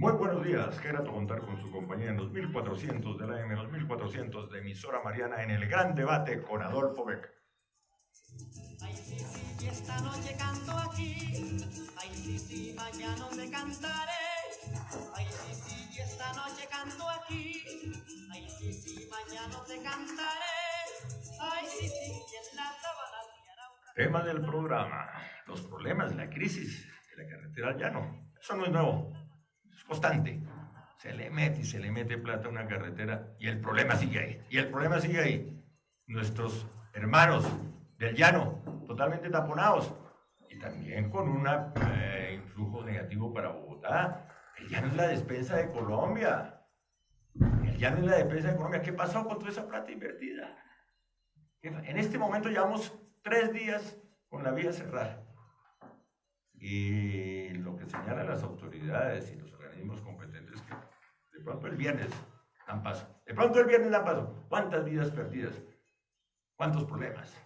Muy buenos días, qué grato contar con su compañía en los 1400 de la AM, los 1400 de emisora Mariana en el gran debate con Adolfo Beck. Ay, sí, sí, esta noche canto aquí. Ay, sí, sí, mañana te cantaré. Ay, sí, sí, esta noche canto aquí. Ay, sí, sí, mañana te cantaré. Ay, sí, sí, y en la sábana te hará un... Tema del programa, los problemas de la crisis de la carretera al llano. Eso no es nuevo, es constante. Se le mete y se le mete plata a una carretera y el problema sigue ahí. Y el problema sigue ahí. Nuestros hermanos del llano, totalmente taponados. Y también con un influjo negativo para Bogotá. El llano es la despensa de Colombia. El llano es la despensa de Colombia. ¿Qué pasó con toda esa plata invertida? En este momento llevamos 3 días con la vía cerrada. Y lo que señalan las autoridades y los organismos competentes es que de pronto el viernes dan paso. De pronto el viernes dan paso. ¿Cuántas vidas perdidas? ¿Cuántos problemas?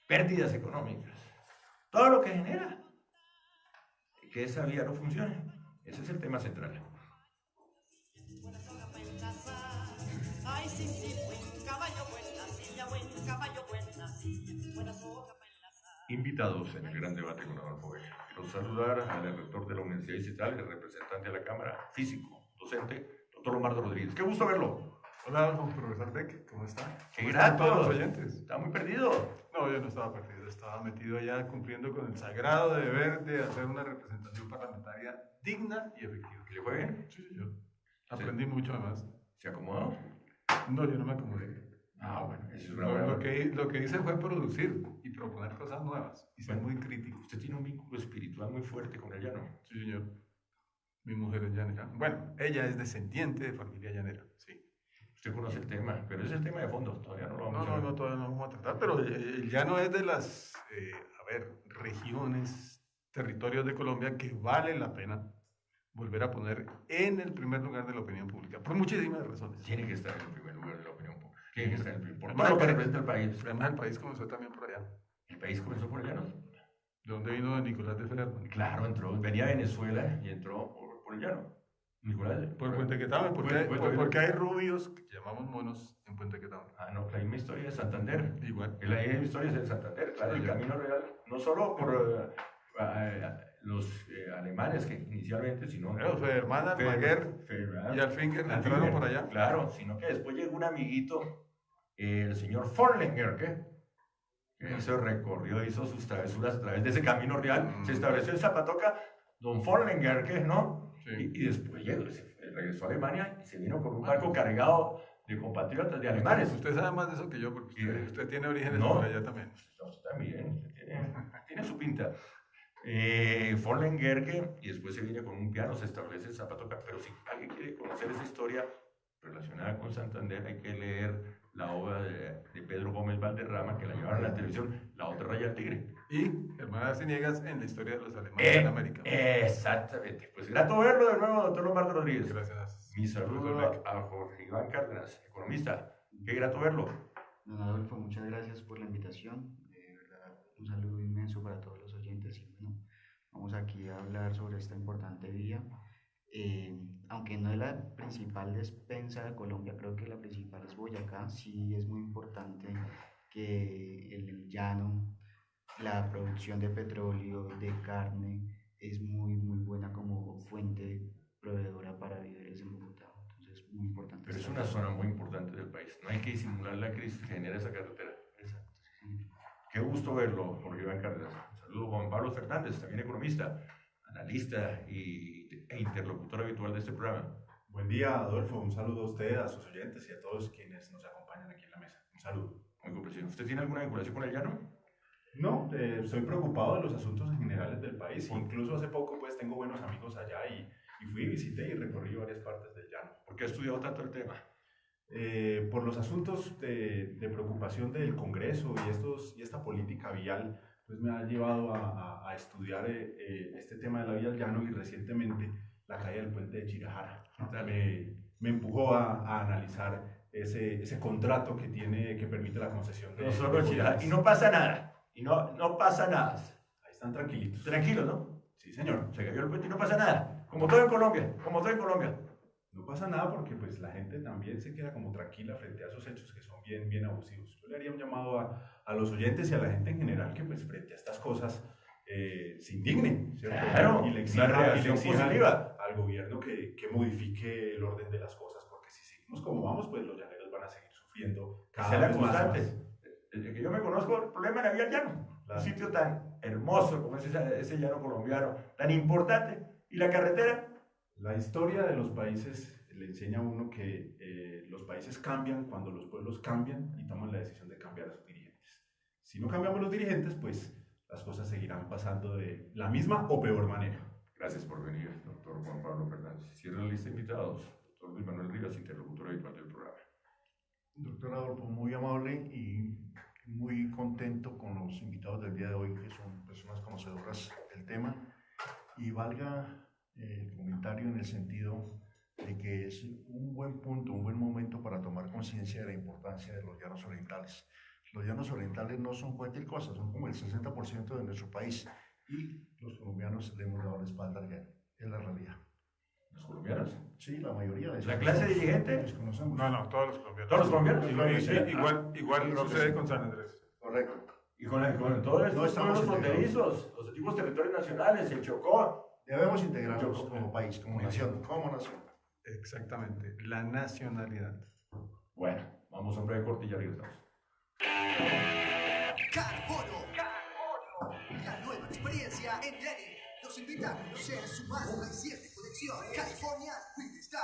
Pérdidas económicas. Todo lo que genera que esa vía no funcione. Ese es el tema central. Ay, sí, sí, buen caballo, buena silla, buen caballo, buena silla, buena soga para enlazar. Invitados en el gran debate con Adolfo Beck. Quiero saludar al rector de la Universidad Distrital, el representante de la Cámara, físico, docente, doctor Lombardo Rodríguez. ¡Qué gusto verlo! Hola, Adolfo, profesor Beck, ¿cómo está? ¡Qué ¿Cómo grato! están todos los oyentes? Está muy perdido. No, yo no estaba perdido, estaba metido allá cumpliendo con el sagrado deber de hacer una representación parlamentaria digna y efectiva. ¿Le fue bien? Sí, señor. Aprendí mucho además. ¿Se acomodó? No, yo no me acomodé. Ah, bueno, eso es una buena... Lo que hice fue producir y proponer cosas nuevas y ser muy crítico. Usted tiene un vínculo espiritual muy fuerte con el llano. Sí, señor. Mi mujer es llanera. Bueno, ella es descendiente de familia llanera, sí. Usted conoce el tema, pero ese es el tema de fondo, todavía no lo vamos a ver. No, todavía no lo vamos a tratar, pero el llano es de las, regiones, territorios de Colombia que vale la pena volver a poner en el primer lugar de la opinión pública, por muchísimas razones. Tiene que estar en el primer lugar de la opinión pública. Tiene que estar en el primer lugar. Además, Por todo lo que representa el país. Además, el país comenzó también por allá. El país comenzó por el llano. ¿De dónde vino Nicolás de Ferrer? Claro, entró, venía de Venezuela y entró por el llano. Nicolás. Por Puente Quetame, porque hay rubios que llamamos monos en Puente Quetame. Ah, no, la misma historia de Santander. Igual. La misma historia es de Santander, claro, el camino real. No solo por los alemanes que inicialmente, sino... Bueno, Federman, Almaguer y Alfinger entraron por allá. Claro, sino que después llegó un amiguito, el señor Forlinger, que recorrió, hizo sus travesuras a través de ese camino real, se estableció en Zapatoca, don Forlinger, ¿no? Sí. Y después regresó a Alemania y se vino con un barco cargado de compatriotas de alemanes. Usted sabe más de eso que yo, porque usted tiene orígenes No, por allá también. Usted también, tiene su pinta. Forlinger, y después se viene con un piano, se establece en Zapatoca. Pero si alguien quiere conocer esa historia relacionada con Santander, hay que leer la obra de Pedro Gómez Valderrama, que la llevaron a la televisión, La otra raya del tigre. Y Hermanas Ciniegas en la historia de los alemanes en América. Exactamente. Pues grato verlo de nuevo, doctor Lombardo Rodríguez. Gracias. Mi saludo a Jorge Iván Cárdenas, economista. Qué grato verlo. Don Adolfo, muchas gracias por la invitación. De verdad, un saludo inmenso para todos los oyentes. Y bueno, vamos aquí a hablar sobre esta importante vía. Aunque no es la principal despensa de Colombia, creo que la principal es Boyacá. Sí es muy importante que el llano, la producción de petróleo, de carne, es muy buena como fuente proveedora para víveres en Bogotá. Entonces, muy importante. Pero es una zona muy importante del país. No hay que disimular la crisis que genera esa carretera. Exacto, sí, señor. Qué gusto verlo, Jorge Iván Cárdenas. Saludo a Juan Pablo Fernández, también economista, analista e interlocutor habitual de este programa. Buen día, Adolfo. Un saludo a usted, a sus oyentes y a todos quienes nos acompañan aquí en la mesa. Un saludo. Muy comprensivo. ¿Usted tiene alguna vinculación con el llano? No, estoy preocupado de los asuntos generales del país. Incluso hace poco pues tengo buenos amigos allá y fui, visité y recorrí varias partes del llano. ¿Por qué ha estudiado tanto el tema? Por los asuntos de preocupación del Congreso y esta política vial, pues me ha llevado a estudiar este tema de la vía al llano y recientemente la caída del puente de Chirajara. Me empujó a analizar ese contrato que permite la concesión de... No solo Chirajara. Y no pasa nada. Y no pasa nada. Ahí están tranquilitos. Tranquilo, ¿no? Sí, señor. Se cayó el puente y no pasa nada. como todo en Colombia, como todo en Colombia. No pasa nada porque pues la gente también se queda como tranquila frente a esos hechos que son bien abusivos. Yo le haría un llamado a los oyentes y a la gente en general que pues frente a estas cosas se indigne, ¿cierto? Claro, y le una reacción exija positiva. al gobierno que modifique el orden de las cosas, porque si seguimos como vamos, pues los llaneros van a seguir sufriendo Esa cada es la vez más. constante. Desde que yo me conozco, el problema era el llano. Claro. Un sitio tan hermoso como es ese llano colombiano, tan importante. ¿Y la carretera? La historia de los países le enseña a uno que los países cambian cuando los pueblos cambian y toman la decisión de cambiar a sus dirigentes. Si no cambiamos los dirigentes, pues las cosas seguirán pasando de la misma o peor manera. Gracias por venir, doctor Juan Pablo Fernández. Cierra la lista de invitados. Doctor Luis Manuel Rivas, interlocutor habitual del programa. Doctor Adolfo, muy amable y muy contento con los invitados del día de hoy, que son personas conocedoras del tema. Y valga el comentario en el sentido de que es un buen punto, un buen momento para tomar conciencia de la importancia de los llanos orientales. Los llanos orientales no son cualquier cosa, son como el 60% de nuestro país y los colombianos le hemos dado la espalda al llano, es la realidad. ¿Los colombianos? Sí, la mayoría de ¿La clase dirigente? desconocemos. No, todos los colombianos. ¿Todos los colombianos? Igual sucede con San Andrés. Correcto. Y con todo esto, No estamos los fronterizos, los antiguos territorios nacionales, el Chocó. Debemos integrarnos como país, como nación, como nación. Exactamente, la nacionalidad. Bueno, vamos a un breve corte y ya regresamos. Carbono. La nueva experiencia en Lenin los invita a conocer su más reciente colección, California Winter Style.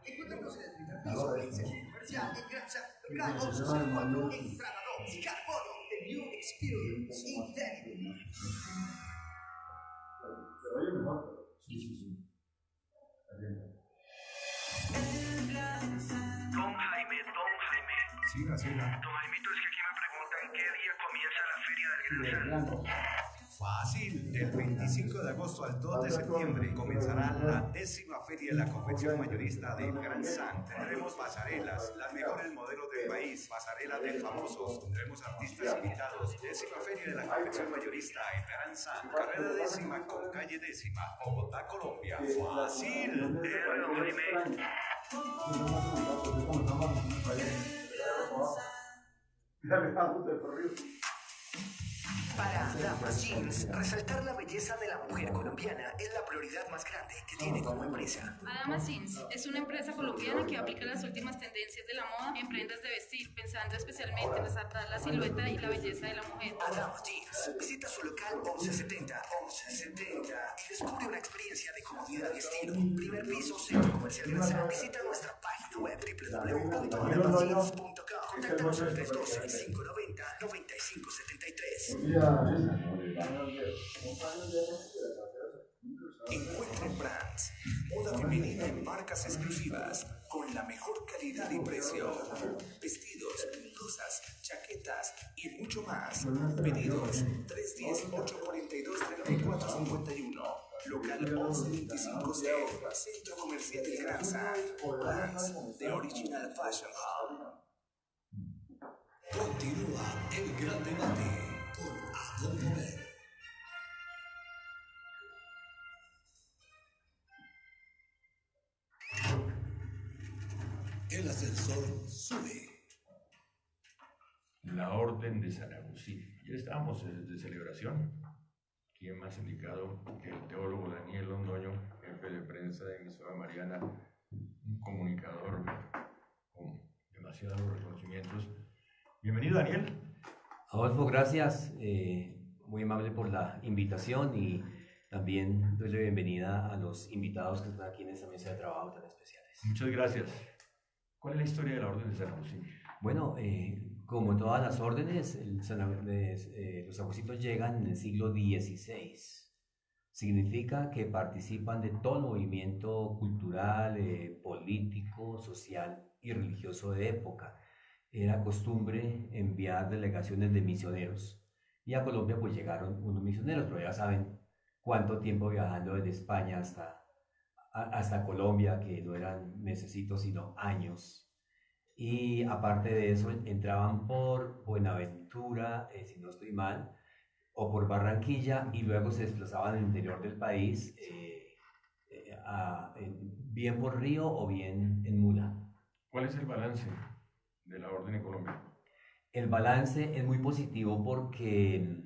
Encuéntranos en el primer piso del centro comercial en Gran San local 1104 en Entrada 2. Carbono, the new experience in Lenin. Don Jaime. Siga. Don Jaimito, es que aquí me preguntan qué día comienza la Feria del Gran San. Fácil, del 25 de agosto al 2 de septiembre comenzará la 10ª Feria de la Confección Mayorista de Gran San. Tendremos pasarelas, las mejores modelos del país, pasarelas de famosos, tendremos artistas invitados. 10ª Feria de la Confección Mayorista en Gran San, carrera 10ª con calle 10ª, Bogotá, Colombia. Fácil. Don Jaime. Para Damas Jeans, resaltar la belleza de la mujer colombiana es la prioridad más grande que tiene como empresa. Adamas Jeans es una empresa colombiana que aplica las últimas tendencias de la moda en prendas de vestir, pensando especialmente en resaltar la silueta y la belleza de la mujer. Damas Jeans, visita su local 1170 y descubre una experiencia de comodidad y estilo. Primer piso, Centro Comercial Gran San. Visita nuestra página web www.damasjeans.com. Contáctanos al 312-590-9573. Encuentren Brands, moda femenina en marcas exclusivas, con la mejor calidad y precio. Vestidos, blusas, chaquetas y mucho más. Pedidos 310-842-3451. Local 1125C, Centro Comercial del Gran San. Brands, The Original Fashion Hall. Continúa el gran debate por Adolfo Ver. El ascensor sube. La Orden de San Agustín. Ya estamos de celebración. ¿Quién más indicado que el teólogo Daniel Londoño, jefe de prensa de emisora Mariana, un comunicador con demasiados reconocimientos? Bienvenido, Daniel. Adolfo, gracias. Muy amable por la invitación y también doy la bienvenida a los invitados que están aquí en esta mesa de trabajo tan especiales. Muchas gracias. ¿Cuál es la historia de la Orden de San Agustín? Bueno, como todas las órdenes, los agustinos llegan en el siglo XVI. Significa que participan de todo el movimiento cultural, político, social y religioso de época. Era costumbre enviar delegaciones de misioneros y a Colombia pues llegaron unos misioneros, pero ya saben cuánto tiempo viajando desde España hasta Colombia, que no eran mesecitos sino años. Y aparte de eso entraban por Buenaventura, si no estoy mal, o por Barranquilla y luego se desplazaban al interior del país, bien por río o bien en mula. ¿Cuál es el balance de la orden en Colombia? El balance es muy positivo porque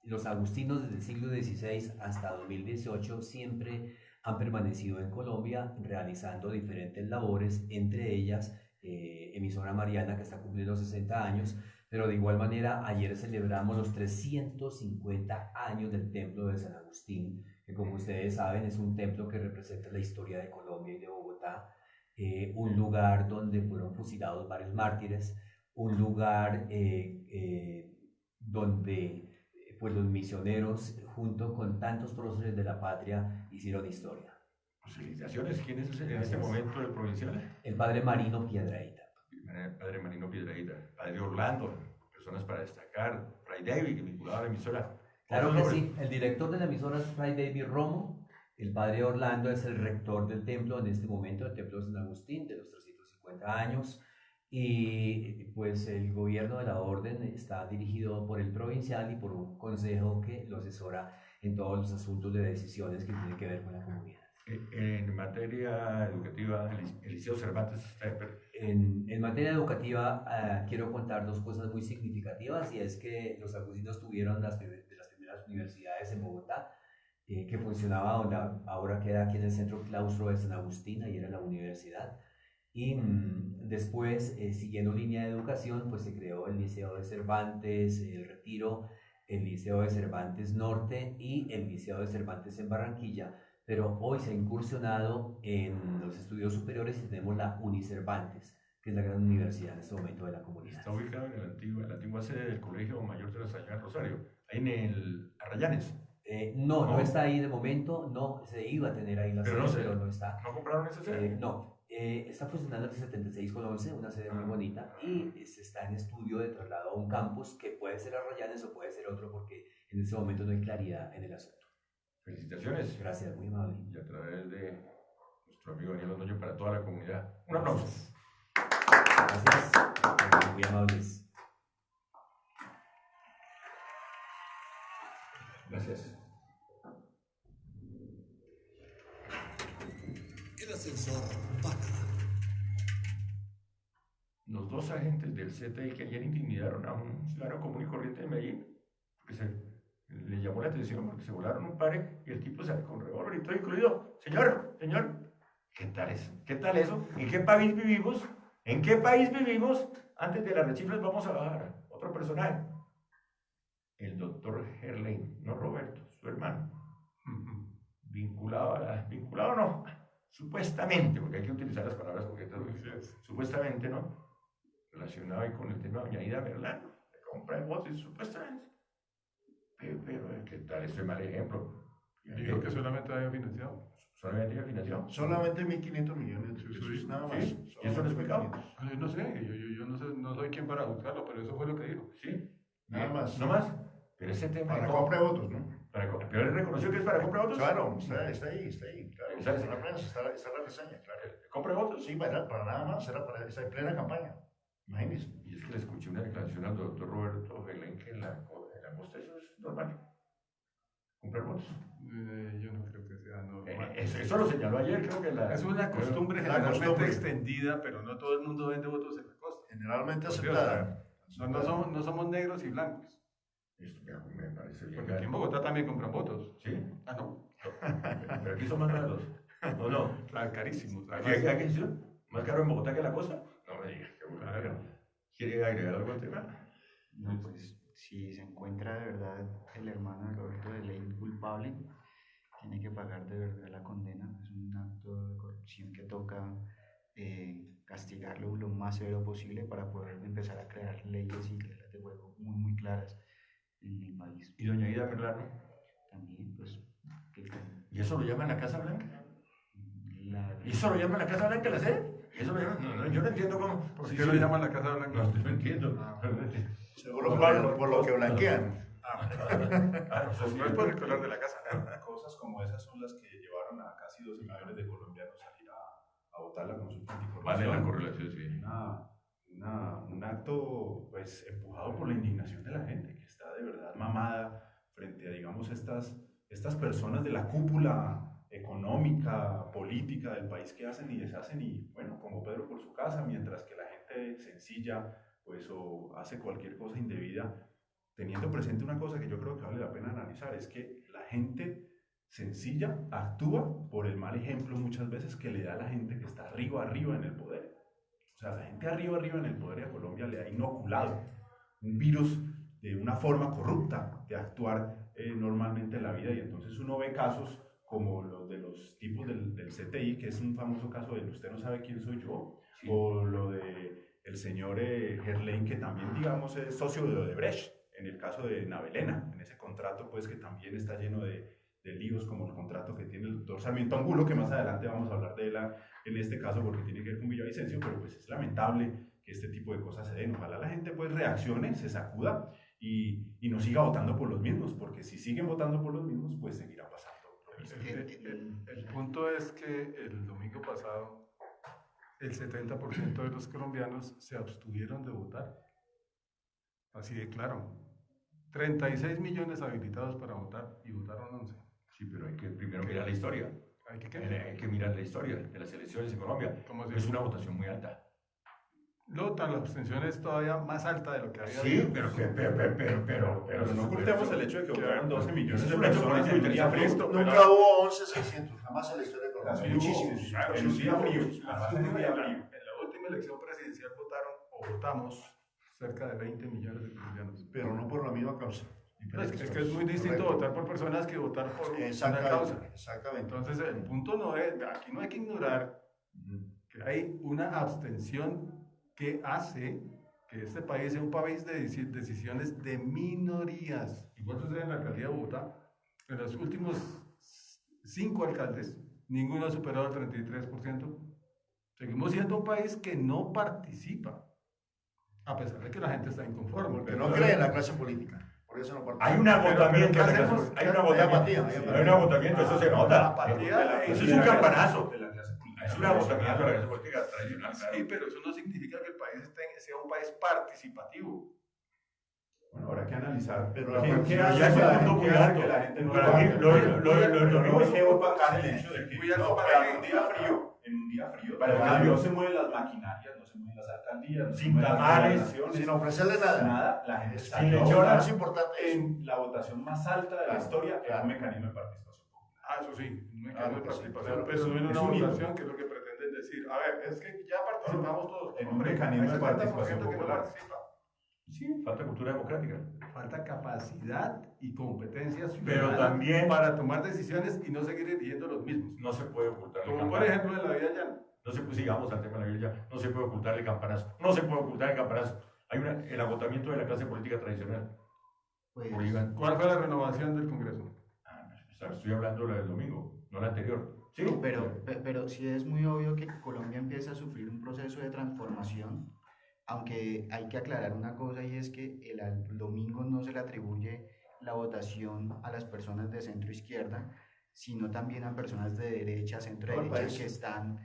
los agustinos desde el siglo XVI hasta 2018 siempre han permanecido en Colombia realizando diferentes labores, entre ellas Emisora Mariana, que está cumpliendo 60 años, pero de igual manera ayer celebramos los 350 años del Templo de San Agustín, que como ustedes saben es un templo que representa la historia de Colombia y de Bogotá, un lugar donde fueron fusilados varios mártires, un lugar donde pues los misioneros junto con tantos próceres de la patria hicieron historia. Pues felicitaciones. ¿Quién es en este momento el provincial? El padre Marino Piedrahíta. El padre Marino Piedrahíta, padre Orlando, personas para destacar, Fray David, vinculado a la emisora. Claro que sí, el director de la emisora es Fray David Romo, el padre Orlando es el rector del templo en este momento, el templo de San Agustín, de los 350 años, y pues el gobierno de la orden está dirigido por el provincial y por un consejo que lo asesora en todos los asuntos de decisiones que tienen que ver con la comunidad. En materia educativa, el Liceo Cervantes está en materia educativa, quiero contar dos cosas muy significativas, y es que los agustinos tuvieron de las primeras universidades en Bogotá, que funcionaba donde ahora queda aquí en el centro claustro de San Agustín, ahí era la universidad. Y después, siguiendo línea de educación, pues se creó el Liceo de Cervantes, el Retiro, el Liceo de Cervantes Norte y el Liceo de Cervantes en Barranquilla, pero hoy se ha incursionado en los estudios superiores y tenemos la Unicervantes, que es la gran universidad en este momento de la comunidad. Está ubicado en la antigua sede del Colegio Mayor de la Sagrada Rosario, ahí en el Arrayanes. No está ahí de momento, no se iba a tener ahí la sede, pero no está. ¿No compraron esa sede? No. Está funcionando el 76 con 11, una sede muy bonita, y se está en estudio de traslado a un campus que puede ser Arrayanes o puede ser otro, porque en este momento no hay claridad en el asunto. Felicitaciones. Gracias, muy amable. Y a través de nuestro amigo Daniel Londoño para toda la comunidad. Un aplauso. Gracias, muy amables. Gracias. El ascensor baja. Los dos agentes del CTI que ayer intimidaron a un ciudadano común y corriente de Medellín, porque le llamó la atención porque se volaron un pare y el tipo sale con revólver y todo incluido. Señor, ¿qué tal eso? ¿Qué tal eso? ¿En qué país vivimos? ¿En qué país vivimos? Antes de las rechiflas vamos a bajar otro personaje. El doctor Gerlain, no Roberto, su hermano. Vinculado no, supuestamente, porque hay que utilizar las palabras concretas, supuestamente, ¿no? Relacionado ahí con el tema de doña Ida Merlano, de compra de votos, supuestamente. Pero, ¿qué tal? Eso es mal ejemplo. Dijo que solamente había financiado. ¿Solamente había financiado? Solamente 1.500 millones de pesos, nada más. ¿Sí? ¿Y eso no es pecado? Yo no sé, no soy quien para juzgarlo, pero eso fue lo que dijo. Sí. Nada más. No más. Pero ese tema... Para compra de votos, ¿no? Pero él reconoció que es para compra de votos. Claro, está ahí, claro. Está en la prensa, está la reseña, claro. ¿Compra de votos? Sí, para nada más, está en plena campaña. Imagínense. Y es que le escuché una declaración al doctor Roberto Belén que en la costa eso es normal. ¿Comprar votos? Yo no creo que sea normal. Eso lo señaló ayer, creo que es una costumbre generalmente extendida, pero no todo el mundo vende votos en la costa. Generalmente aceptada. No somos negros y blancos. Esto me parece bien. Porque aquí en Bogotá también compran votos. ¿Sí? Ah, no. Pero aquí son más caros. No. Carísimos. ¿Aquí son más caro en Bogotá que en la costa? No me digas, qué bueno. ¿Quiere agregar algo al tema? No, pues si se encuentra de verdad el hermano de Roberto de Ley culpable, tiene que pagar de verdad la condena. Es un acto de corrupción que toca castigarlo lo más severo posible para poder empezar a crear leyes y reglas de juego muy claras en el país. ¿Y doña Ida Merlano? También, pues... ¿Y eso lo llaman la Casa Blanca? ¿Y eso lo llaman la Casa Blanca, la sede? ¿Eso lo llaman? No, yo no entiendo cómo... ¿Por qué lo llaman la Casa Blanca? No entiendo. Seguro por lo que blanquean. No es por el color de la casa. Cosas como esas son las que llevaron a casi 12 millones de colombianos a ir a votar la consulta anticorrupción. Vale, la correlación, sí. Un acto pues empujado por la indignación de la gente que está de verdad mamada frente a, digamos, estas personas de la cúpula económica, política del país que hacen y deshacen, y bueno, como Pedro por su casa, mientras que la gente sencilla, pues, o hace cualquier cosa indebida, teniendo presente una cosa que yo creo que vale la pena analizar, es que la gente sencilla actúa por el mal ejemplo muchas veces que le da a la gente que está arriba en el poder. O sea, la gente arriba en el poder, y a Colombia le ha inoculado un virus de una forma corrupta de actuar normalmente en la vida, y entonces uno ve casos como los de los tipos del CTI, que es un famoso caso de usted no sabe quién soy yo, sí. O lo de el señor Gerlain, que también, digamos, es socio de Odebrecht, en el caso de Navelena, en ese contrato, pues, que también está lleno de líos, como el contrato que tiene el doctor Sarmiento Angulo, que más adelante vamos a hablar de él en este caso, porque tiene que ver con Villavicencio, pero pues es lamentable que este tipo de cosas se den. Ojalá la gente pues reaccione, se sacuda y no siga votando por los mismos, porque si siguen votando por los mismos, pues seguirá pasando. El punto es que el domingo pasado el 70% de los colombianos se abstuvieron de votar. Así de claro. 36 millones habilitados para votar y votaron 11. Sí, pero hay que primero mirar la historia. ¿Hay que mirar la historia de las elecciones en Colombia. Es una votación muy alta. La abstención es todavía más alta de lo que había. Sí, pero no ocultemos el hecho de que votaron 12 millones de personas en un día frío. Nunca hubo 11.600, jamás en la historia de Colombia. Muchísimos. En un día frío. En la última elección presidencial votamos cerca de 20 millones de colombianos. Pero no por la misma causa. Es que es muy distinto votar por personas que votar por una causa. Exactamente. Entonces, el punto no es, aquí no hay que ignorar que hay una abstención que hace que este país sea un país de decisiones de minorías. Igual sucede en la alcaldía de Bogotá. En los últimos 5 alcaldes, ninguno ha superado el 33%. Seguimos siendo un país que no participa, a pesar de que la gente está inconforme. Que no cree en la clase política. Por eso no participa. Hay un agotamiento, hay un agotamiento, eso se nota. Eso es un campanazo. Es un agotamiento de la clase política tradicional. Sí, pero eso no significa que el país sea un país participativo. Bueno, habrá que analizar. Pero ¿qué hace el mundo cuidar que la gente no lo es opacar el hecho de que en un día frío, no se mueven las maquinarias, no se mueven las alcaldías, sin tamales, sin ofrecerle nada. La gente está sin lechona. Es importante en la votación más alta de la historia, es un mecanismo de participación. Eso sí, un mecanismo de participación, pero no en una votación, que es lo que pretenden decir. A ver, es que ya participamos todos. En un mecanismo de participación popular. Sí, falta cultura democrática. Falta capacidad y competencia ciudadana, pero también para tomar decisiones y no seguir eligiendo los mismos. No se puede ocultar. Como por ejemplo en la vida llana. No se, sigamos al tema de la vida llana. No se puede ocultar el campanazo. No se puede ocultar el campanazo. Hay el agotamiento de la clase política tradicional. Pues, ¿cuál fue la renovación del Congreso? Estoy hablando de la del domingo, no la anterior. Sí, pero sí es muy obvio que Colombia empieza a sufrir un proceso de transformación. Aunque hay que aclarar una cosa, y es que el domingo no se le atribuye la votación a las personas de centro izquierda, sino también a personas de derecha, centro derecha, que están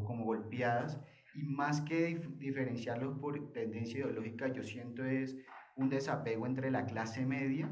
como golpeadas, y más que diferenciarlos por tendencia ideológica, yo siento es un desapego entre la clase media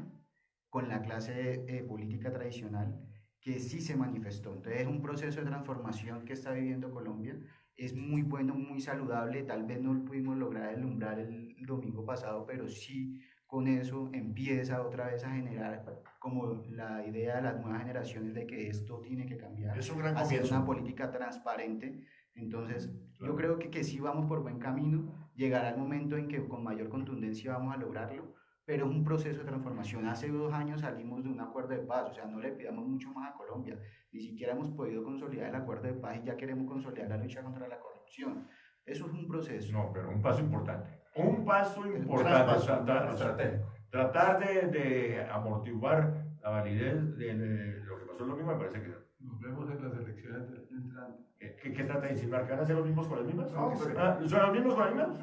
con la clase política tradicional, que sí se manifestó. Entonces es un proceso de transformación que está viviendo Colombia. Es muy bueno, muy saludable. Tal vez no pudimos lograr el umbral el domingo pasado, pero sí con eso empieza otra vez a generar como la idea de las nuevas generaciones de que esto tiene que cambiar, es un gran hacer comienzo. Una política transparente. Entonces yo creo que sí vamos por buen camino. Llegará el momento en que con mayor contundencia vamos a lograrlo, pero es un proceso de transformación. Hace 2 años salimos de un acuerdo de paz, o sea, no le pidamos mucho más a Colombia. Ni siquiera hemos podido consolidar el acuerdo de paz y ya queremos consolidar la lucha contra la corrupción. Eso es un proceso. No, pero un paso importante. Un paso importante. Tratar de amortiguar la validez de lo que pasó el domingo, me parece que... Nos vemos en las elecciones entrantes. ¿Qué trata de insinuar? ¿Que van a ser los mismos con las mismas? No, ¿Son los mismos con las mismas?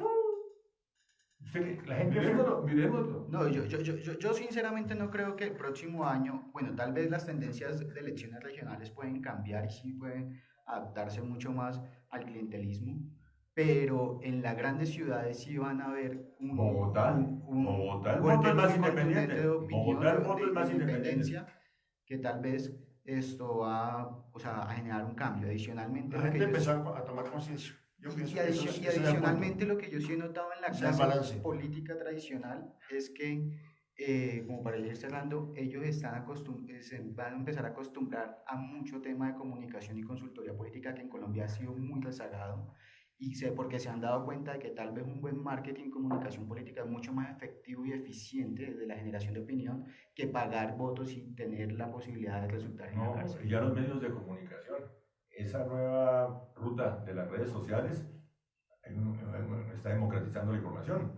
La gente miremoslo. No, yo sinceramente no creo que el próximo año, bueno, tal vez las tendencias de elecciones regionales pueden cambiar y sí pueden adaptarse mucho más al clientelismo, pero en las grandes ciudades sí van a haber Bogotá el golpe voto es más muy contundente independiente. de opinión, Bogotá el voto de es más independencia, que tal vez esto va, o sea, a generar un cambio. Adicionalmente, La lo que gente yo- empezó a tomar conciencia. Yo pienso y, que eso y ese es el punto. adicionalmente lo que yo sí he notado en la Ese es el clase balance. política tradicional es que, como para ir cerrando, ellos se van a empezar a acostumbrar a mucho tema de comunicación y consultoría política que en Colombia ha sido muy rezagado, y porque se han dado cuenta de que tal vez un buen marketing y comunicación política es mucho más efectivo y eficiente desde la generación de opinión que pagar votos y tener la posibilidad de resultar en la No, cárcel. y ya los medios de comunicación, esa nueva ruta de las redes sociales está democratizando la información.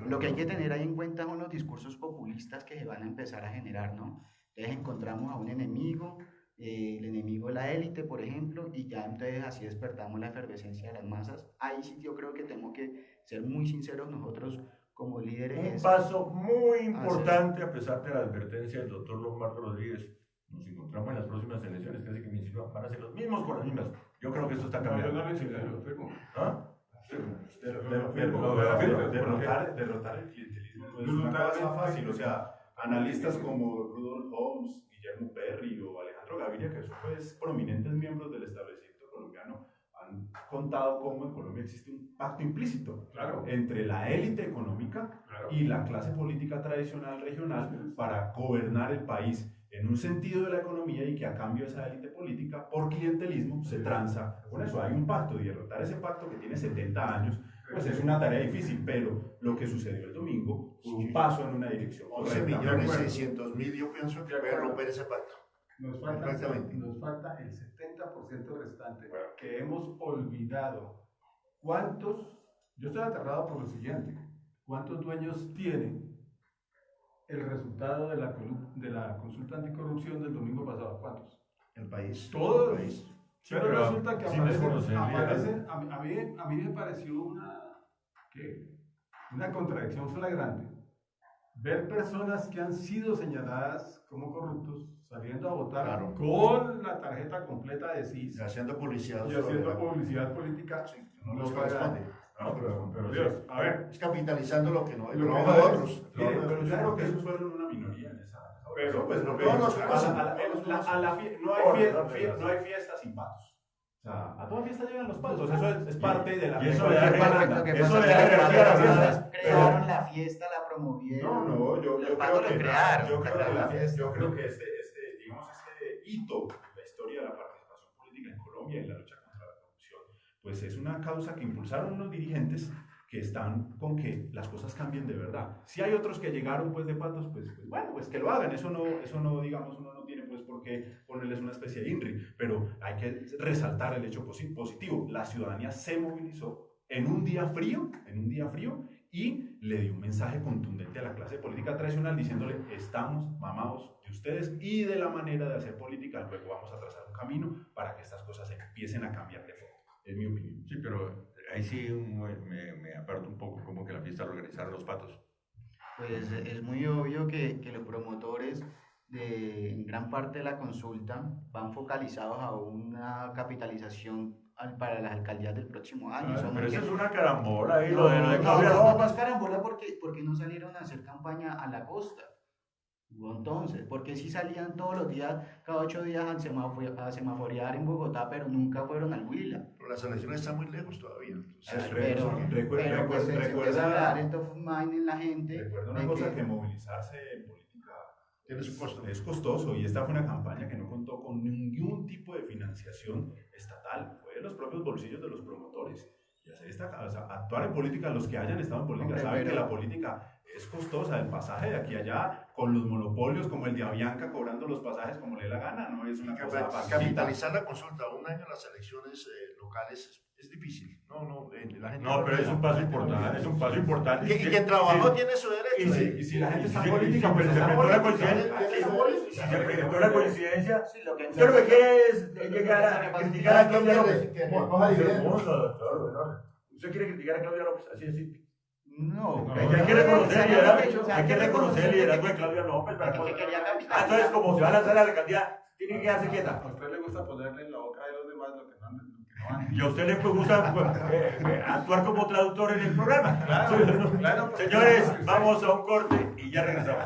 Lo que hay que tener ahí en cuenta son los discursos populistas que se van a empezar a generar, ¿no? Entonces encontramos a un enemigo, el enemigo de la élite, por ejemplo, y ya entonces así despertamos la efervescencia de las masas. Ahí sí yo creo que tenemos que ser muy sinceros nosotros como líderes. Un paso muy importante, a pesar de la advertencia del doctor Lombardo Rodríguez. Nos encontramos en las próximas elecciones, casi que me insinúa, van a ser los mismos con las mismas. Yo creo que esto está cambiando. No, yo no lo insinué, lo firmo. ¿Ah? Derrotar el clientelismo no es una cosa fácil. O sea, analistas como Rudolf Holmes, Guillermo Perry o Alejandro Gaviria, que son pues prominentes miembros del establecimiento colombiano, han contado cómo en Colombia existe un pacto implícito entre la élite económica y la clase política tradicional regional para gobernar el país en un sentido de la economía, y que a cambio esa élite política por clientelismo se tranza con eso. Hay un pacto, y derrotar ese pacto que tiene 70 años pues es una tarea difícil, pero lo que sucedió el domingo fue un paso en una dirección 11.600.000, yo pienso que puede romper ese pacto. Nos falta el 70% restante, que hemos olvidado. ¿Cuántos? Yo estoy aterrado por lo siguiente: ¿cuántos dueños tiene el resultado de la consulta anticorrupción del domingo pasado? ¿Cuántos? El país. Todos. El país. Sí, pero resulta que sí aparecen, a mí me pareció una contradicción flagrante ver personas que han sido señaladas como corruptos saliendo a votar con la tarjeta completa de CIS y haciendo publicidad política. No nos corresponde. Pero Dios, a ver, es capitalizando lo que no hay. Lo que no otros. Pero yo creo que esos fueron una minoría en esa. Pero pues no hay fiesta sin patos. O sea, a toda fiesta llegan los patos. Eso es parte de la. Y eso le da energía. Eso le da energía a la fiesta. Crearon la fiesta, la promovieron. No, yo creo que este hito en la historia de la participación política en Colombia y la lucha contra la corrupción, pues es una causa que impulsaron unos dirigentes que están con que las cosas cambien de verdad. Si hay otros que llegaron pues de patos, pues bueno, pues que lo hagan. Eso no, digamos, uno no tiene pues por qué ponerles una especie de INRI, pero hay que resaltar el hecho positivo. La ciudadanía se movilizó en un día frío, y le dio un mensaje contundente a la clase política tradicional diciéndole: estamos mamados de ustedes y de la manera de hacer política. Luego vamos a trazar un camino para que estas cosas empiecen a cambiar de fondo. Es mi opinión. Sí, pero ahí sí me aparto un poco, como que la fiesta la organizaron los patos. Pues es muy obvio que los promotores en gran parte de la consulta van focalizados a una capitalización para las alcaldías del próximo año. Pero eso es una carambola ahí, no, lo de Claudia López. No es carambola porque no salieron a hacer campaña a la costa. Entonces, porque si salían todos los días, cada 8 días a semaforear en Bogotá, pero nunca fueron al Huila. Pero las elecciones están muy lejos todavía. Pero pues se empieza a dar en top of mind en la gente. Recuerda una cosa, que movilizarse en política tiene su costo. Es costoso, y esta fue una campaña que no contó con ningún tipo de financiación estatal. Fue de los propios bolsillos de los promotores. Y actuar en política, los que hayan estado en política saben que la política es costosa. El pasaje de aquí a allá, con los monopolios como el de Avianca cobrando los pasajes como le dé la gana, no es una cosa fácil. Capitalizar la consulta un año en las elecciones locales es difícil. La gente pero es un paso importante, Y quien trabajó tiene su derecho. Y si la gente está en política, pues se presentó la coincidencia. Usted lo que quiere es llegar a criticar a Claudia López. Usted quiere criticar a Claudia López, así de simple. No, hay que reconocer el liderazgo de Claudia López. Entonces, como se va a lanzar a la alcaldía, tiene que quedarse quieta. A usted le gusta ponerle en la boca de los demás lo que no han Y a usted le gusta actuar como traductor en el programa. Claro, claro. Señores, vamos a un corte y ya regresamos.